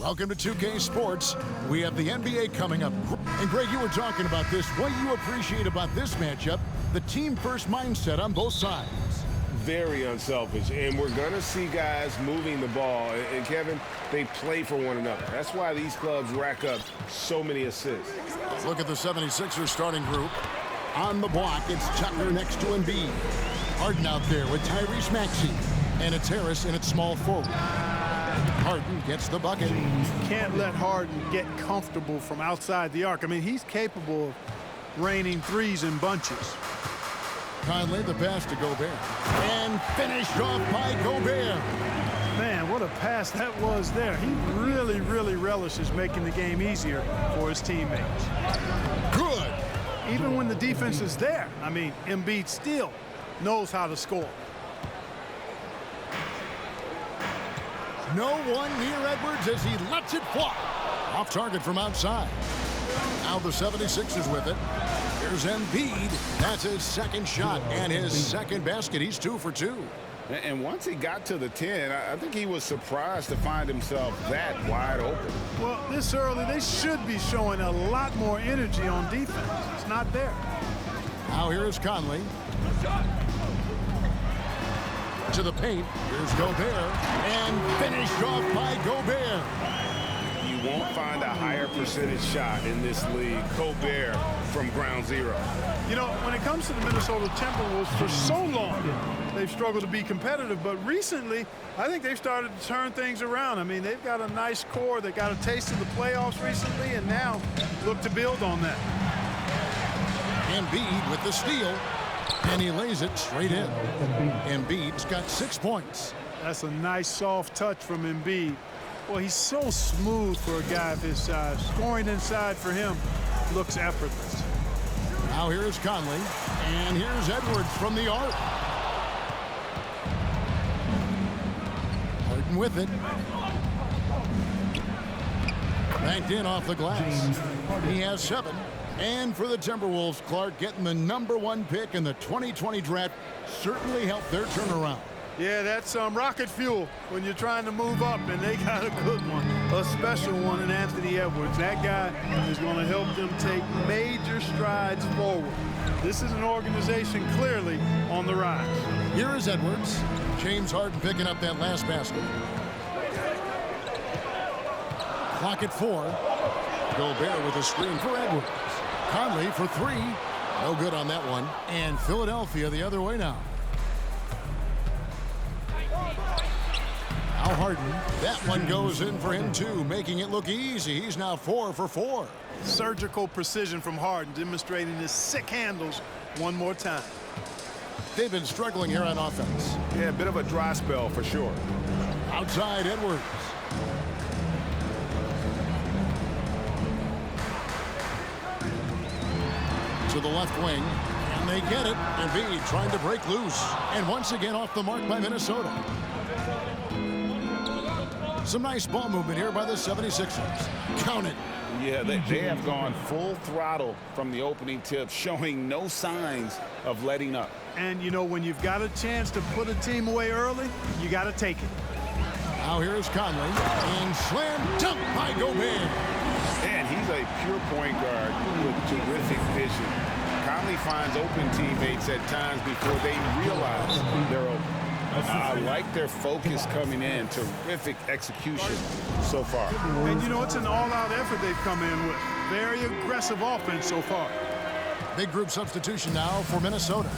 Welcome to 2K Sports. We have the NBA coming up. And Greg, you were talking about this. What you appreciate about this matchup, the team-first mindset on both sides. Very unselfish, and we're going to see guys moving the ball. And Kevin, they play for one another. That's why these clubs rack up so many assists. Look at the 76ers starting group. On the block, it's Tucker next to Embiid. Harden out there with Tyrese Maxey. And it's Harris in its small forward. Harden gets the bucket. Can't let Harden get comfortable from outside the arc. I mean, he's capable of raining threes in bunches. Conley, the pass to Gobert. And finished off by Gobert. Man, what a pass that was there. He really, really relishes making the game easier for his teammates. Good. Even when the defense is there, I mean, Embiid still knows how to score. No one near Edwards as he lets it fly. Off target from outside. Now the 76ers with it. Here's Embiid. That's his second shot and his second basket. He's 2 for 2. And once he got to the 10, I think he was surprised to find himself that wide open. Well, this early, they should be showing a lot more energy on defense. It's not there. Now here's Conley. To the paint. Here's Gobert. And finished off by Gobert. You won't find a higher percentage shot in this league. Gobert from ground zero. You know, when it comes to the Minnesota Timberwolves, for so long, they've struggled to be competitive. But recently, I think they've started to turn things around. I mean, they've got a nice core. They got a taste of the playoffs recently, and now look to build on that. Embiid with the steal. And he lays it straight in. Embiid's got 6 points. That's a nice soft touch from Embiid. Well, he's so smooth for a guy of his size. Scoring inside for him looks effortless. Now here's Conley. And here's Edwards from the arc. Harden with it. Banked in off the glass. He has 7. And for the Timberwolves, Clark, getting the #1 pick in the 2020 draft certainly helped their turnaround. Yeah, that's rocket fuel when you're trying to move up, and they got a good one, a special one in Anthony Edwards. That guy is going to help them take major strides forward. This is an organization clearly on the rise. Here is Edwards. James Harden picking up that last basket. Clock at 4. Gobert with a screen for Edwards. Conley for 3. No good on that one. And Philadelphia the other way now. Now Harden. That one goes in for him too, making it look easy. He's now 4 for 4. Surgical precision from Harden, demonstrating his sick handles one more time. They've been struggling here on offense. Yeah, a bit of a dry spell for sure. Outside Edwards. To the left wing, and they get it. Embiid trying to break loose, and once again off the mark by Minnesota. Some nice ball movement here by the 76ers. Count it. Yeah, they have gone full throttle from the opening tip, showing no signs of letting up. And, you know, when you've got a chance to put a team away early, you got to take it. Now here's Conley, and slam dunk by Gobert. And he's a pure point guard with terrific vision. Conley finds open teammates at times before they realize they're open. I like their focus coming in. Terrific execution so far. And, you know, it's an all-out effort they've come in with. Very aggressive offense so far. Big group substitution now for Minnesota.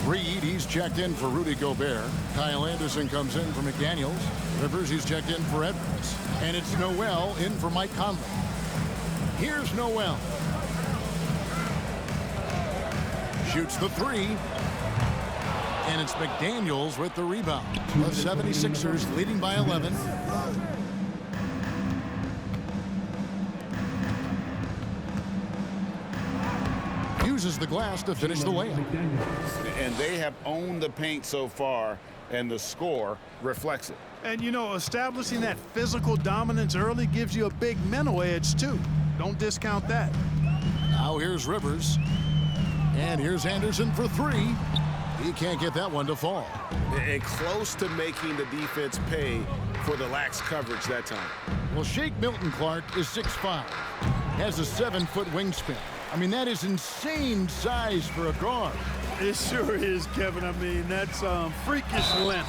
Reed, he's checked in for Rudy Gobert. Kyle Anderson comes in for McDaniels. Rivers, he's checked in for Edwards. And it's Noel in for Mike Conley. Here's Noel. Shoots the 3. And it's McDaniels with the rebound. The 76ers leading by 11. Uses the glass to finish the layup. And they have owned the paint so far, and the score reflects it. And, you know, establishing that physical dominance early gives you a big mental edge, too. Don't discount that. Now here's Rivers. And here's Anderson for 3. He can't get that one to fall. And close to making the defense pay for the lax coverage that time. Well, Shake Milton Clark is 6'5", has a 7-foot wingspan. I mean, that is insane size for a guard. It sure is, Kevin. I mean, that's freakish length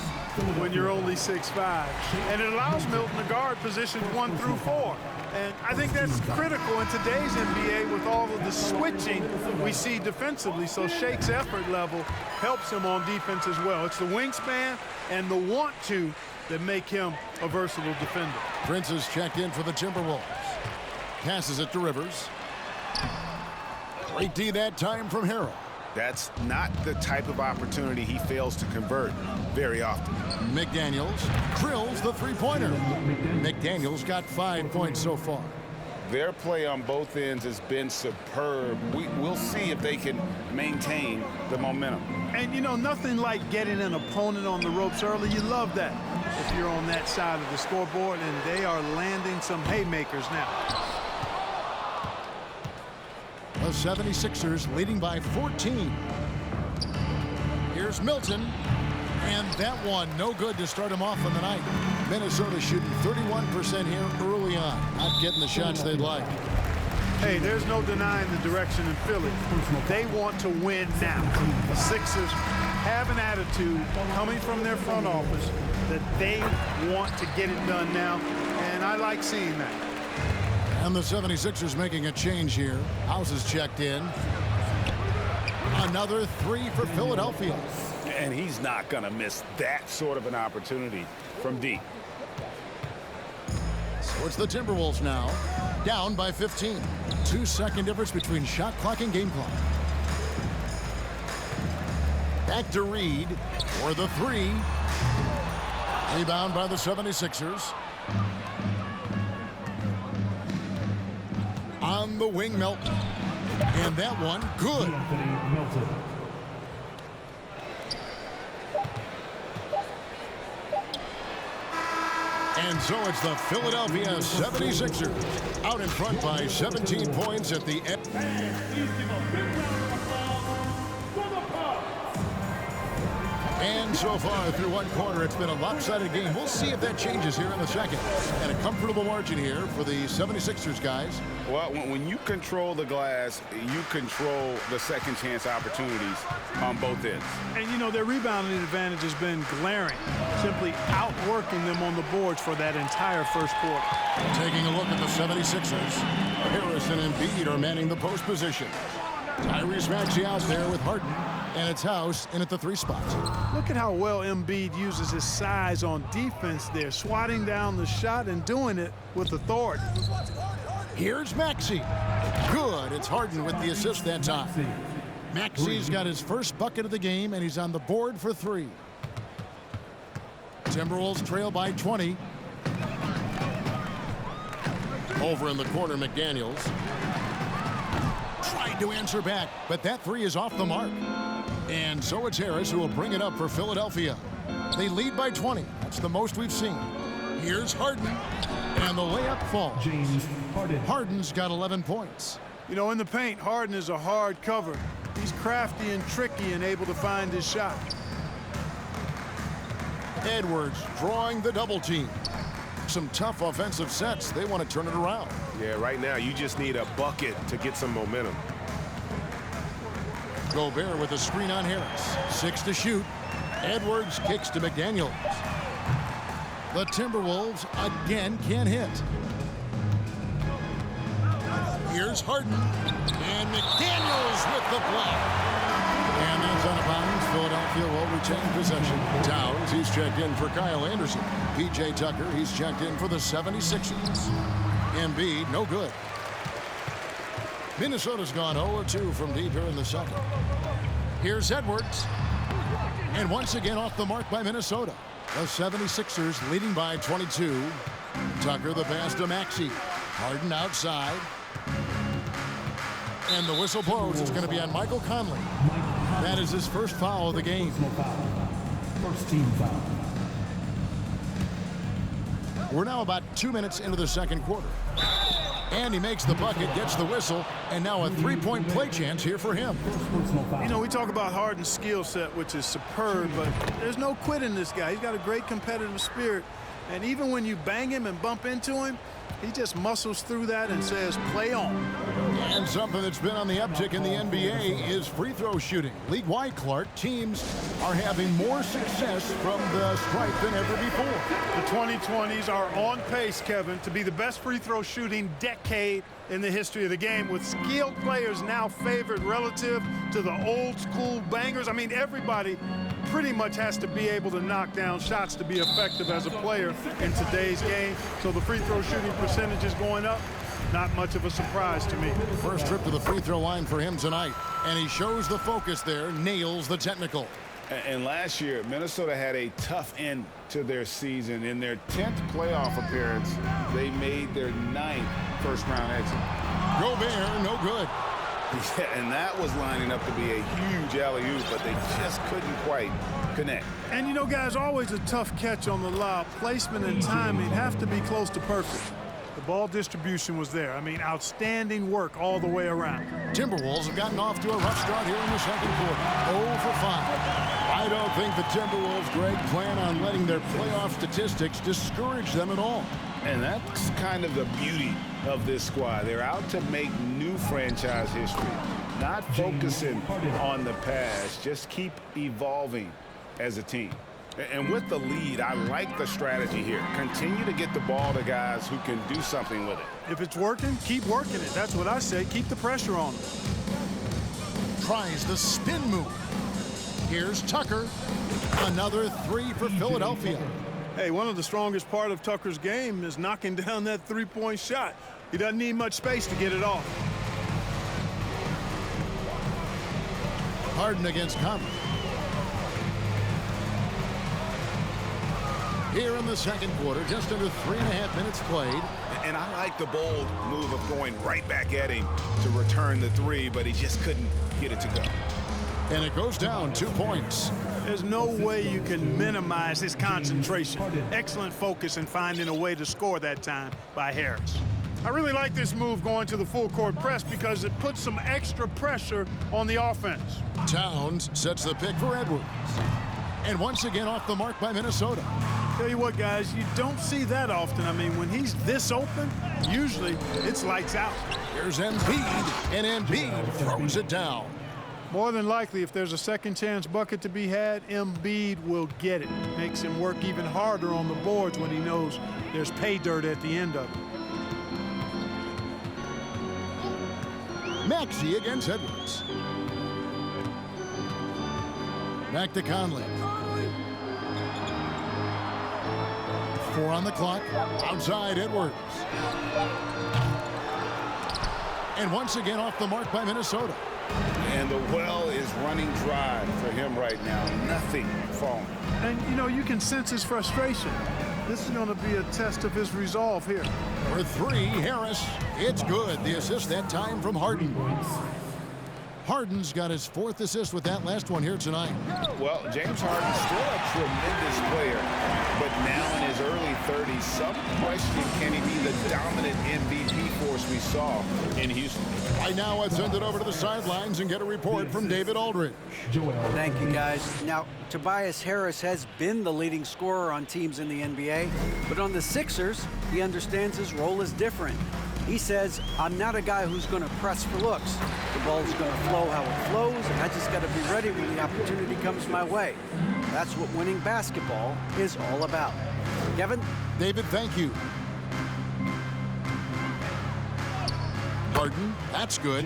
when you're only 6'5". And it allows Milton to guard positions 1 through 4. And I think that's critical in today's NBA with all of the switching we see defensively. So Shake's effort level helps him on defense as well. It's the wingspan and the want-to that make him a versatile defender. Prince is checked in for the Timberwolves. Passes it to Rivers. Great D that time from Harrell. That's not the type of opportunity he fails to convert very often. McDaniels drills the three-pointer. McDaniels got 5 points so far. Their play on both ends has been superb. We'll see if they can maintain the momentum. And, you know, nothing like getting an opponent on the ropes early. You love that if you're on that side of the scoreboard, and they are landing some haymakers now. The 76ers leading by 14. Here's Milton. And that one, no good to start him off on the night. Minnesota shooting 31% here early on. Not getting the shots they'd like. Hey, there's no denying the direction in Philly. They want to win now. The Sixers have an attitude coming from their front office that they want to get it done now, and I like seeing that. And the 76ers making a change here. House is checked in. Another three for Philadelphia. And he's not going to miss that sort of an opportunity from deep. So it's the Timberwolves now, down by 15. 2-second difference between shot clock and game clock. Back to Reed for the three. Rebound by the 76ers. On the wing, Melton. And that one, good. And so it's the Philadelphia 76ers out in front by 17 points at the end. And so far through one quarter, it's been a lopsided game. We'll see if that changes here in the second. And a comfortable margin here for the 76ers guys. Well, when you control the glass, you control the second chance opportunities on both ends. And, you know, their rebounding advantage has been glaring, simply outworking them on the boards for that entire first quarter. Taking a look at the 76ers, Harrison and Embiid are manning the post position. Tyrese Maxey out there with Harden, and it's House in at the three spot. Look at how well Embiid uses his size on defense there, swatting down the shot and doing it with authority. Here's Maxey. Good. It's Harden with the assist that time. Maxey's got his first bucket of the game, and he's on the board for three. Timberwolves trail by 20. Over in the corner, McDaniels. Tried to answer back, but that three is off the mark. And so it's Harris who will bring it up for Philadelphia. They lead by 20. That's the most we've seen. Here's Harden. And the layup falls. Harden's got 11 points. You know, in the paint, Harden is a hard cover. He's crafty and tricky and able to find his shot. Edwards drawing the double team. Some tough offensive sets. They want to turn it around. Yeah, right now you just need a bucket to get some momentum. Gobert with a screen on Harris. 6 to shoot. Edwards kicks to McDaniels. The Timberwolves again can't hit. Here's Harden. And McDaniels with the block. And that's out of bounds. Philadelphia will retain possession. Towns, he's checked in for Kyle Anderson. P.J. Tucker, he's checked in for the 76ers. Embiid, no good. Minnesota's gone 0-2 from deep here in the second. Here's Edwards. And once again off the mark by Minnesota. The 76ers leading by 22. Tucker the pass to Maxey. Harden outside. And the whistle blows. It's going to be on Michael Conley. That is his first foul of the game. First team foul. We're now about 2 minutes into the second quarter. And he makes the bucket, gets the whistle, and now a three-point play chance here for him. You know, we talk about Harden's skill set, which is superb, but there's no quit in this guy. He's got a great competitive spirit. And even when you bang him and bump into him, He just muscles through that and says, play on. And something that's been on the uptick in the NBA is free throw shooting. League-wide, Clark, teams are having more success from the stripe than ever before. The 2020s are on pace, Kevin, to be the best free throw shooting decade in the history of the game, with skilled players now favored relative to the old school bangers. I mean, everybody pretty much has to be able to knock down shots to be effective as a player in today's game. So the free throw shooting percentage is going up. Not much of a surprise to me. First trip to the free throw line for him tonight, and he shows the focus there, nails the technical. And last year, Minnesota had a tough end to their season. In their 10th playoff appearance, they made their 9th first-round exit. Gobert, no good. Yeah, and that was lining up to be a huge alley-oop, but they just couldn't quite connect. And, you know, guys, always a tough catch on the lob. Placement and timing have to be close to perfect. The ball distribution was there. I mean, outstanding work all the way around. Timberwolves have gotten off to a rough start here in the second quarter. 0 for 5. I don't think the Timberwolves, Greg, plan on letting their playoff statistics discourage them at all. And that's kind of the beauty of this squad. They're out to make new franchise history, not focusing on the past, just keep evolving as a team. And with the lead, I like the strategy here. Continue to get the ball to guys who can do something with it. If it's working, keep working it. That's what I say. Keep the pressure on them. Tries the spin move. Here's Tucker. Another 3 for Philadelphia. Hey, one of the strongest part of Tucker's game is knocking down that three-point shot. He doesn't need much space to get it off. Harden against Conley. Here in the second quarter, just under 3.5 minutes played. And I like the bold move of going right back at him to return the 3, but he just couldn't get it to go. And it goes down 2 points. There's no way you can minimize his concentration. Excellent focus in finding a way to score that time by Harris. I really like this move going to the full court press because it puts some extra pressure on the offense. Towns sets the pick for Edwards. And once again off the mark by Minnesota. Tell you what, guys, you don't see that often. I mean, when he's this open, usually it's lights out. Here's Embiid, and Embiid throws it down. More than likely, if there's a second chance bucket to be had, Embiid will get it. Makes him work even harder on the boards when he knows there's pay dirt at the end of it. Maxey against Edwards. Back to Conley. 4 on the clock. Outside Edwards. And once again off the mark by Minnesota. And the well is running dry for him right now. Nothing falling. And, you know, you can sense his frustration. This is going to be a test of his resolve here. For 3, Harris. It's good. The assist that time from Harden. Harden's got his 4th assist with that last one here tonight. Well, James Harden's still a tremendous player, but now in his early 30s, some question, can he be the dominant MVP force we saw in Houston? Right now, let's send it over to the sidelines and get a report from David Aldridge. Thank you, guys. Now, Tobias Harris has been the leading scorer on teams in the NBA, but on the Sixers, he understands his role is different. He says, I'm not a guy who's going to press for looks. The ball's going to flow how it flows, and I just got to be ready when the opportunity comes my way. That's what winning basketball is all about. Kevin? David, thank you. Harden, that's good.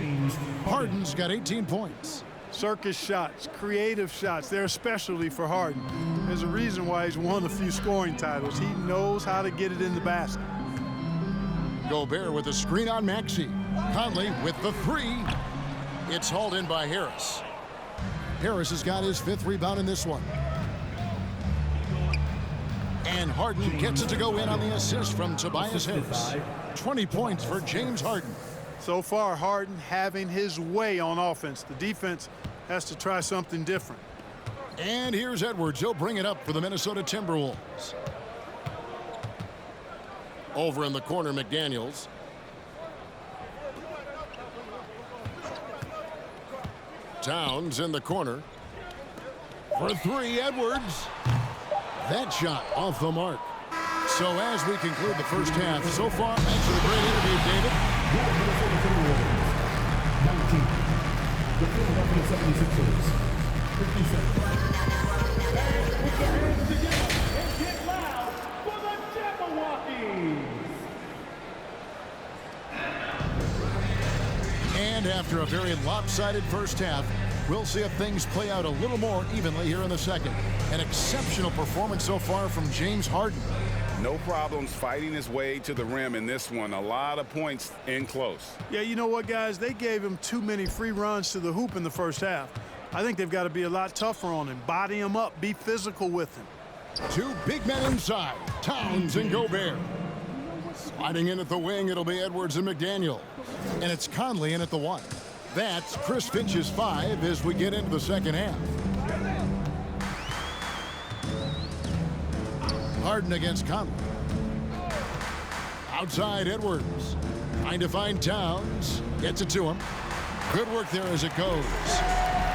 Harden's got 18 points. Circus shots, creative shots, they're a specialty for Harden. There's a reason why he's won a few scoring titles. He knows how to get it in the basket. Gobert with a screen on Maxey. Conley with the 3. It's hauled in by Harris. Harris has got his 5th rebound in this one. And Harden gets it to go in on the assist from Tobias Harris. 20 points for James Harden. So far, Harden having his way on offense. The defense has to try something different. And here's Edwards. He'll bring it up for the Minnesota Timberwolves. Over in the corner, McDaniels. Towns in the corner. For 3, Edwards. That shot off the mark. So as we conclude the first half, so far, thanks for the great interview, David. 19. The Philadelphia 76ers. 57. Put your hands together and get loud for the Jabberwockies. And after a very lopsided first half, we'll see if things play out a little more evenly here in the second. An exceptional performance so far from James Harden. No problems fighting his way to the rim in this one. A lot of points in close. Yeah, you know what, guys? They gave him too many free runs to the hoop in the first half. I think they've got to be a lot tougher on him. Body him up. Be physical with him. Two big men inside, Towns and Gobert. Sliding in at the wing, it'll be Edwards and McDaniel. And it's Conley in at the 1. That's Chris Finch's 5 as we get into the second half. Harden against Conley. Outside Edwards. Trying to find Towns. Gets it to him. Good work there as it goes.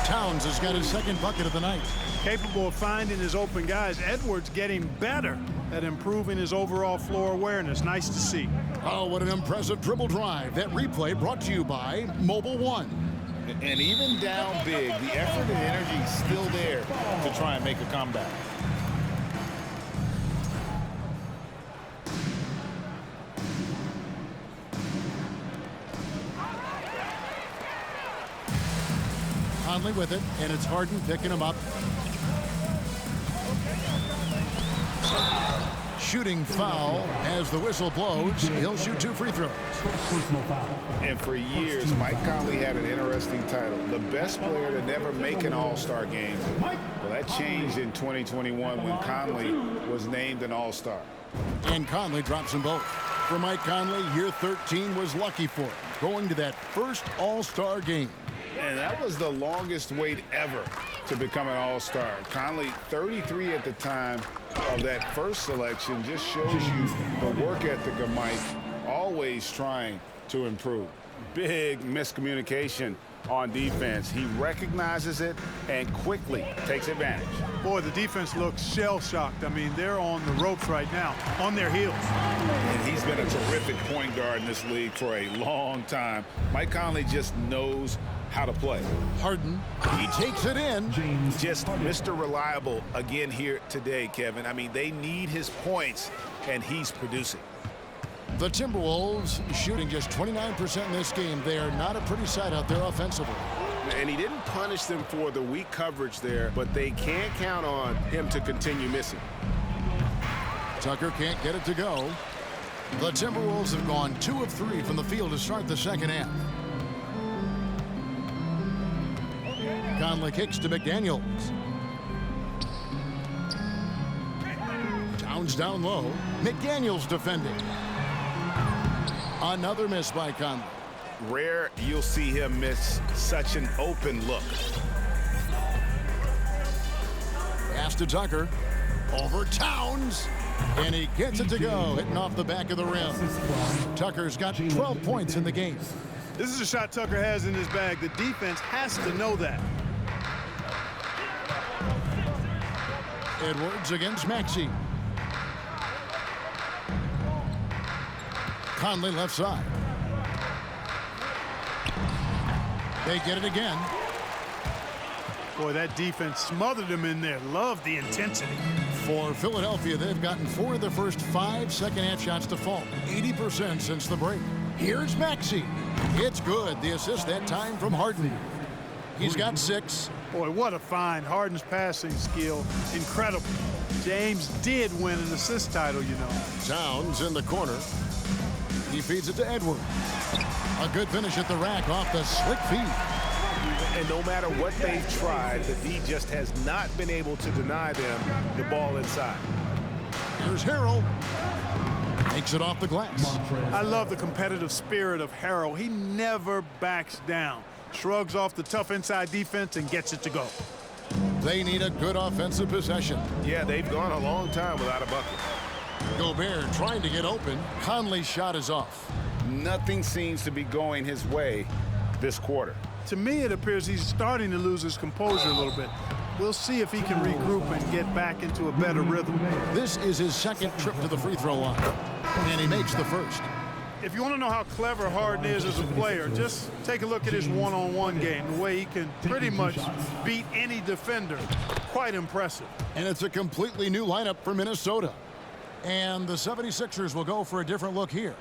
Towns has got his second bucket of the night. Capable of finding his open guys. Edwards getting better at improving his overall floor awareness. Nice to see. Oh, what an impressive dribble drive. That replay brought to you by Mobile One. And even down big, the effort and energy is still there to try and make a comeback. Conley with it, and it's Harden picking him up. Shooting foul as the whistle blows. He'll shoot 2 free throws. Personal foul. And for years, Mike Conley had an interesting title. The best player to never make an All-Star game. Well, that changed in 2021 when Conley was named an All-Star. And Conley drops them both. For Mike Conley, year 13 was lucky for him, going to that first All-Star game. And that was the longest wait ever to become an All-Star. Conley, 33 at the time of that first selection, just shows you the work ethic of Mike, always trying to improve. Big miscommunication on defense. He recognizes it and quickly takes advantage. Boy, the defense looks shell-shocked. I mean, they're on the ropes right now, on their heels. And he's been a terrific point guard in this league for a long time. Mike Conley just knows how to play. Harden, he takes it in. Just Mr. Reliable again here today, Kevin. I mean, they need his points, and he's producing. The Timberwolves shooting just 29% in this game. They are not a pretty sight out there offensively. And he didn't punish them for the weak coverage there, but they can't count on him to continue missing. Tucker can't get it to go. The Timberwolves have gone 2 of 3 from the field to start the second half. Conley kicks to McDaniels. Towns down low. McDaniels defending. Another miss by Conley. Rare you'll see him miss such an open look. Pass to Tucker. Over Towns. And he gets it to go, hitting off the back of the rim. Tucker's got 12 points in the game. This is a shot Tucker has in his bag. The defense has to know that. Edwards against Maxey. Conley left side. They get it again. Boy, that defense smothered him in there. Love the intensity. For Philadelphia, they've gotten 4 of their first 5 second-half shots to fall. 80% since the break. Here's Maxey. It's good. The assist that time from Harden. He's got 6. Boy, what a find. Harden's passing skill, incredible. James did win an assist title, you know. Towns in the corner. He feeds it to Edwards. A good finish at the rack off the slick feed. And no matter what they've tried, the D just has not been able to deny them the ball inside. Here's Harrell. Takes it off the glass. I love the competitive spirit of Harrell. He never backs down. Shrugs off the tough inside defense and gets it to go. They need a good offensive possession. Yeah, they've gone a long time without a bucket. Gobert trying to get open. Conley's shot is off. Nothing seems to be going his way this quarter. To me, it appears he's starting to lose his composure a little bit. We'll see if he can regroup and get back into a better rhythm. This is his second trip to the free throw line, and he makes the first. If you want to know how clever Harden is as a player, just take a look at his one-on-one game, the way he can pretty much beat any defender. Quite impressive. And it's a completely new lineup for Minnesota. And the 76ers will go for a different look here.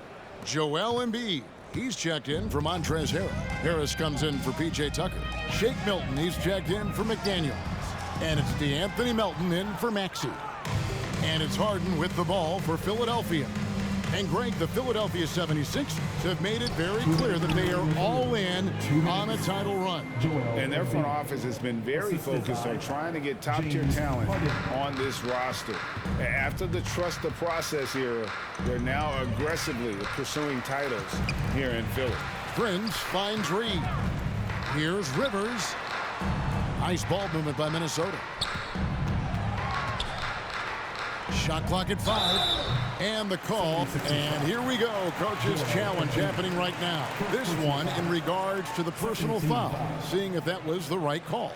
Joel Embiid, he's checked in for Montrezl Harrell. Harris comes in for P.J. Tucker. Shake Milton, he's checked in for McDaniels. And it's DeAnthony Melton in for Maxey. And it's Harden with the ball for Philadelphia. And Greg, the Philadelphia 76ers have made it very clear that they are all in on a title run. And their front office has been very focused on trying to get top-tier talent on this roster. After the trust the process era, they're now aggressively pursuing titles here in Philly. Prince finds Reed. Here's Rivers. Nice ball movement by Minnesota. Shot clock at 5, and the call, and here we go. Coach's challenge happening right now. This one in regards to the personal foul, seeing if that was the right call.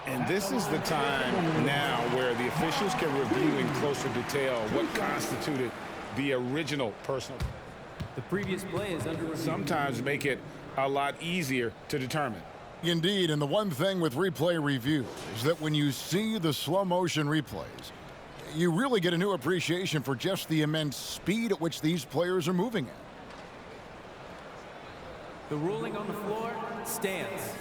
And this is the time now where the officials can review in closer detail what constituted the original personal. The previous play is under review. Sometimes make it a lot easier to determine. Indeed, and the one thing with replay review is that when you see the slow motion replays, you really get a new appreciation for just the immense speed at which these players are moving at. The ruling on the floor stands.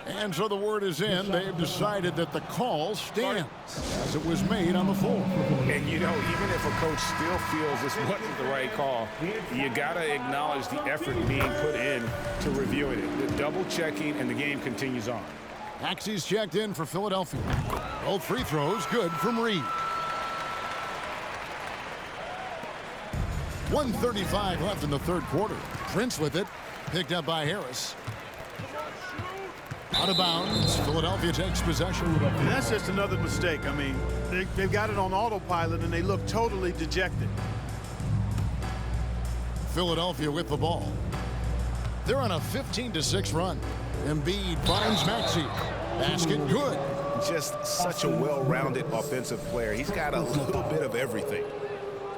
And so the word is in. They've decided that the call stands as it was made on the floor. And, you know, even if a coach still feels this wasn't the right call, you got to acknowledge the effort being put in to reviewing it. The double checking, and the game continues on. Maxey's checked in for Philadelphia. Both free throws good from Reed. 1:35 left in the third quarter. Prince with it. Picked up by Harris. Out of bounds. Philadelphia takes possession. And that's just another mistake. I mean, they've got it on autopilot, and they look totally dejected. Philadelphia with the ball. They're on a 15-6 run. Embiid finds Maxey. Basket good. Just such a well-rounded offensive player. He's got a little bit of everything.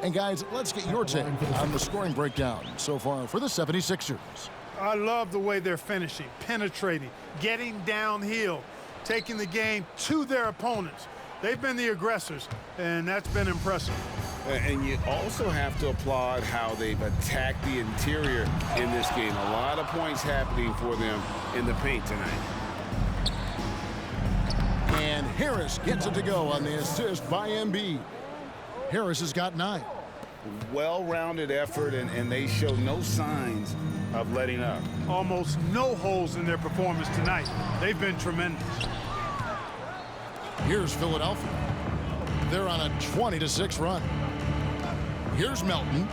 And guys, let's get your take on the scoring breakdown so far for the 76ers. I love the way they're finishing, penetrating, getting downhill, taking the game to their opponents. They've been the aggressors, and that's been impressive. And you also have to applaud how they've attacked the interior in this game. A lot of points happening for them in the paint tonight. And Harris gets it to go on the assist by Embiid. Harris has got 9. Well-rounded effort, and they show no signs of letting up. Almost no holes in their performance tonight. They've been tremendous. Here's Philadelphia. They're on a 20-6 run. Here's Melton.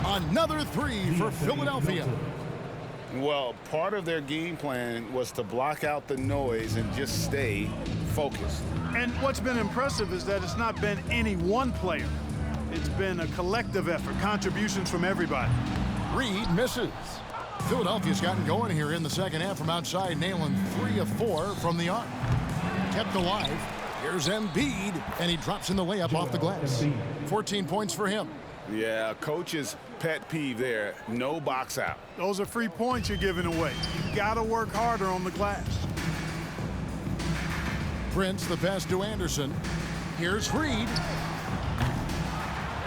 Another 3 for Philadelphia. Well, part of their game plan was to block out the noise and just stay focused. And what's been impressive is that it's not been any one player. It's been a collective effort, contributions from everybody. Reed misses. Philadelphia's gotten going here in the second half from outside, nailing 3 of 4 from the arc. Kept alive. Here's Embiid, and he drops in the layup off the glass. 14 points for him. Yeah, coach's pet peeve there, no box out. Those are free points you're giving away. You got to work harder on the glass. Prince, the pass to Anderson. Here's Reed.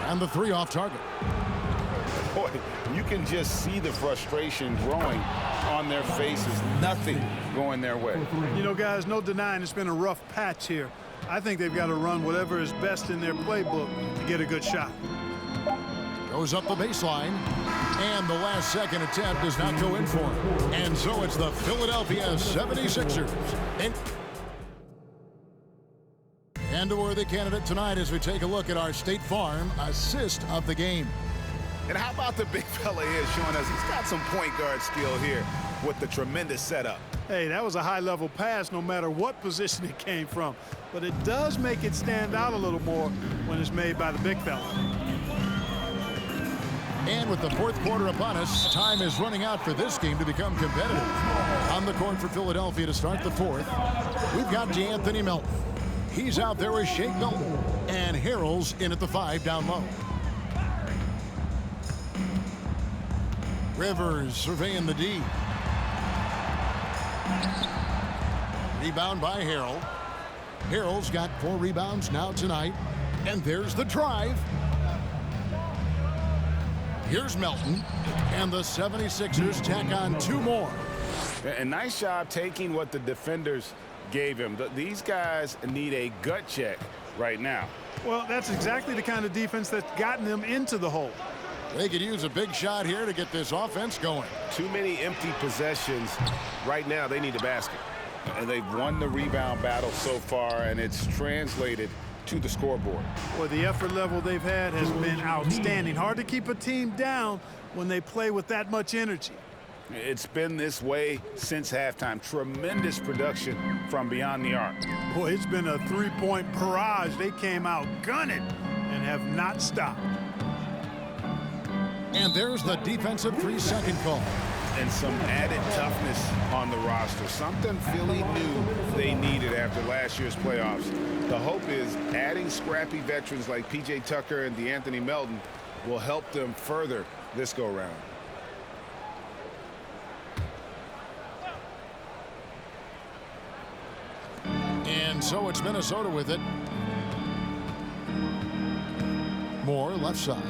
And the 3 off target. Boy, you can just see the frustration growing on their faces. Nothing going their way. You know, guys, no denying it's been a rough patch here. I think they've got to run whatever is best in their playbook to get a good shot. Goes up the baseline. And the last second attempt does not go in for him. And so it's the Philadelphia 76ers. And a worthy candidate tonight as we take a look at our State Farm assist of the game. And how about the big fella here showing us he's got some point guard skill here with the tremendous setup. Hey, that was a high-level pass no matter what position it came from. But it does make it stand out a little more when it's made by the big fella. And with the fourth quarter upon us, time is running out for this game to become competitive. On the court for Philadelphia to start the fourth, we've got D'Anthony Melton. He's out there with Shake Milton. And Harrell's in at the 5 down low. Rivers surveying the D. Rebound by Harrell. Harrell's got 4 rebounds now tonight. And there's the drive. Here's Melton. And the 76ers tack on 2 more. A nice job taking what the defenders gave him. These guys need a gut check right now. Well, that's exactly the kind of defense that's gotten them into the hole. They could use a big shot here to get this offense going. Too many empty possessions. Right now, they need a basket. And they've won the rebound battle so far, and it's translated to the scoreboard. Well, the effort level they've had has been outstanding. Hard to keep a team down when they play with that much energy. It's been this way since halftime. Tremendous production from beyond the arc. Boy, it's been a 3-point barrage. They came out gunning and have not stopped. And there's the defensive 3-second call. And some added toughness on the roster. Something Philly knew they needed after last year's playoffs. The hope is adding scrappy veterans like P.J. Tucker and D'Anthony Melton will help them further this go-round. And so it's Minnesota with it. Moore left side.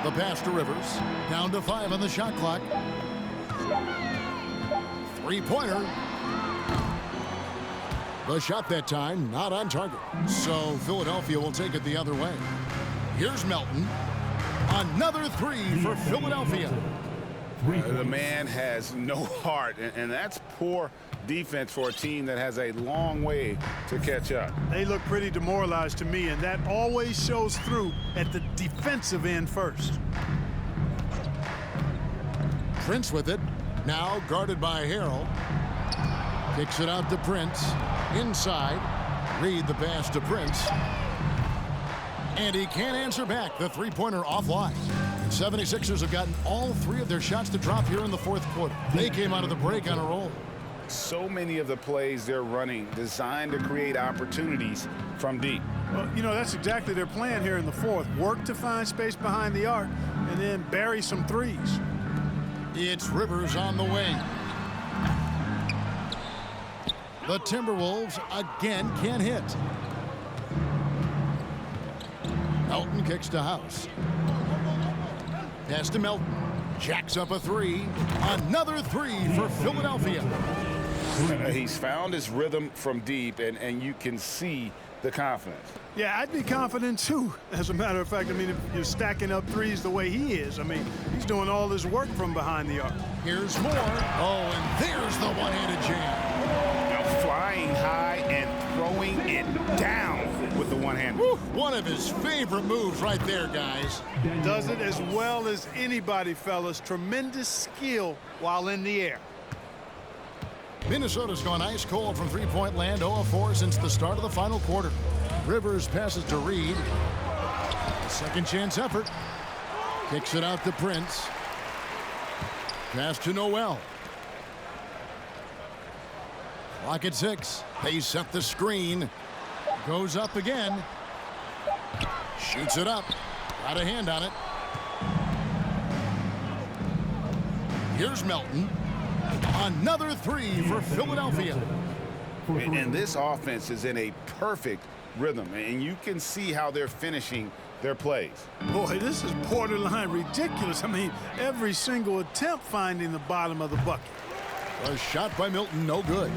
The pass to Rivers. Down to 5 on the shot clock. 3-pointer. The shot that time not on target. So Philadelphia will take it the other way. Here's Melton. Another 3 for Philadelphia. The man has no heart, and that's poor defense for a team that has a long way to catch up. They look pretty demoralized to me, and that always shows through at the defensive end first. Prince with it. Now guarded by Harrell. Kicks it out to Prince. Inside. Reed the pass to Prince. And he can't answer back. The 3-pointer offline. 76ers have gotten all 3 of their shots to drop here in the fourth quarter. They came out of the break on a roll. So many of the plays they're running designed to create opportunities from deep. Well, you know, that's exactly their plan here in the fourth. Work to find space behind the arc and then bury some threes. It's Rivers on the wing. The Timberwolves again can't hit. Melton kicks to House. Pass to Melton. Jacks up a 3. Another 3 for Philadelphia. He's found his rhythm from deep, and you can see the confidence. Yeah, I'd be confident too. As a matter of fact, I mean, if you're stacking up threes the way he is, I mean, he's doing all his work from behind the arc. Here's more. Oh, and there's the one-handed jam. Now flying high and throwing it down with the one-hand. One of his favorite moves right there, guys. Does it as well as anybody, fellas. Tremendous skill while in the air. Minnesota's gone ice cold from three-point land, 0-4 since the start of the final quarter. Rivers passes to Reed. Second chance effort. Kicks it out to Prince. Pass to Noel. Clock at 6. They set the screen. Goes up again. Shoots it up. Got a hand on it. Here's Melton. Another 3 for Philadelphia. And this offense is in a perfect rhythm, and you can see how they're finishing their plays. Boy, this is borderline ridiculous. I mean, every single attempt finding the bottom of the bucket. A shot by Milton, no good.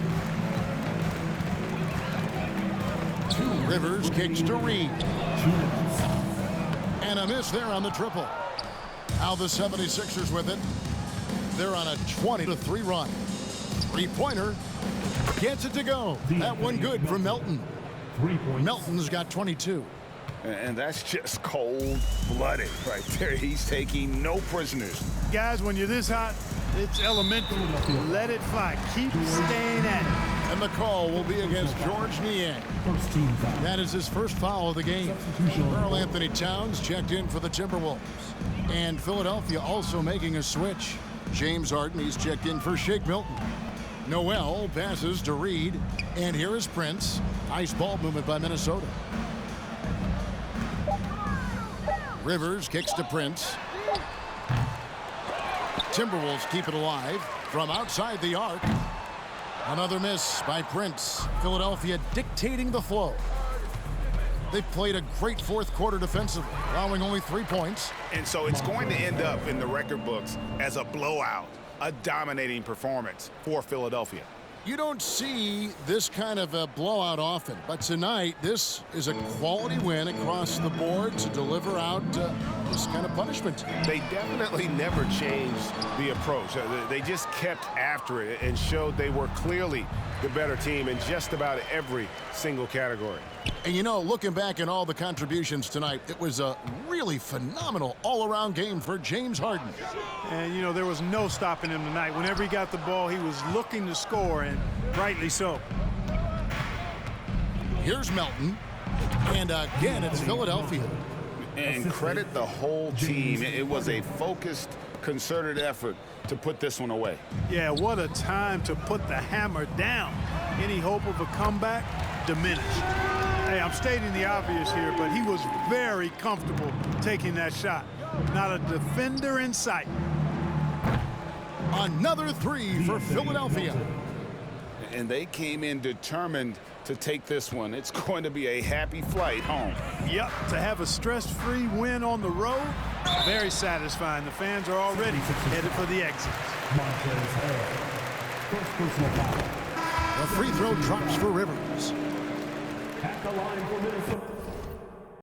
Rivers kicks to Reed. And a miss there on the triple. Now the 76ers with it. They're on a 20-3 run. Three-pointer. Gets it to go. That one good from Melton. Melton's got 22. And that's just cold-blooded right there. He's taking no prisoners. Guys, when you're this hot, it's elemental. Let it fly. Keep staying at it. And the call will be against George Niang. First team foul. That is his first foul of the game. Substitution. Karl Anthony Towns checked in for the Timberwolves. And Philadelphia also making a switch. James Harden, he's checked in for Shake Milton. Noel passes to Reed. And here is Prince. Nice ball movement by Minnesota. Rivers kicks to Prince. Timberwolves keep it alive from outside the arc. Another miss by Prince. Philadelphia dictating the flow. They played a great fourth quarter defensively, allowing only 3 points. And so it's going to end up in the record books as a blowout, a dominating performance for Philadelphia. You don't see this kind of a blowout often, but tonight this is a quality win across the board to deliver out this kind of punishment. They definitely never changed the approach. They just kept after it and showed they were clearly the better team in just about every single category. And you know, looking back at all the contributions tonight, it was a really phenomenal all-around game for James Harden. And, you know, there was no stopping him tonight. Whenever he got the ball, he was looking to score, and rightly so. Here's Melton. And again, it's Philadelphia. And credit the whole team. It was a focused, concerted effort to put this one away. Yeah, what a time to put the hammer down. Any hope of a comeback diminished. Hey, I'm stating the obvious here, but he was very comfortable taking that shot. Not a defender in sight. Another three for Philadelphia. And they came in determined to take this one. It's going to be a happy flight home. Yep, to have a stress-free win on the road, very satisfying. The fans are already headed for the exit. First personal foul. The free throw drops for Rivers. At the line for Minnesota.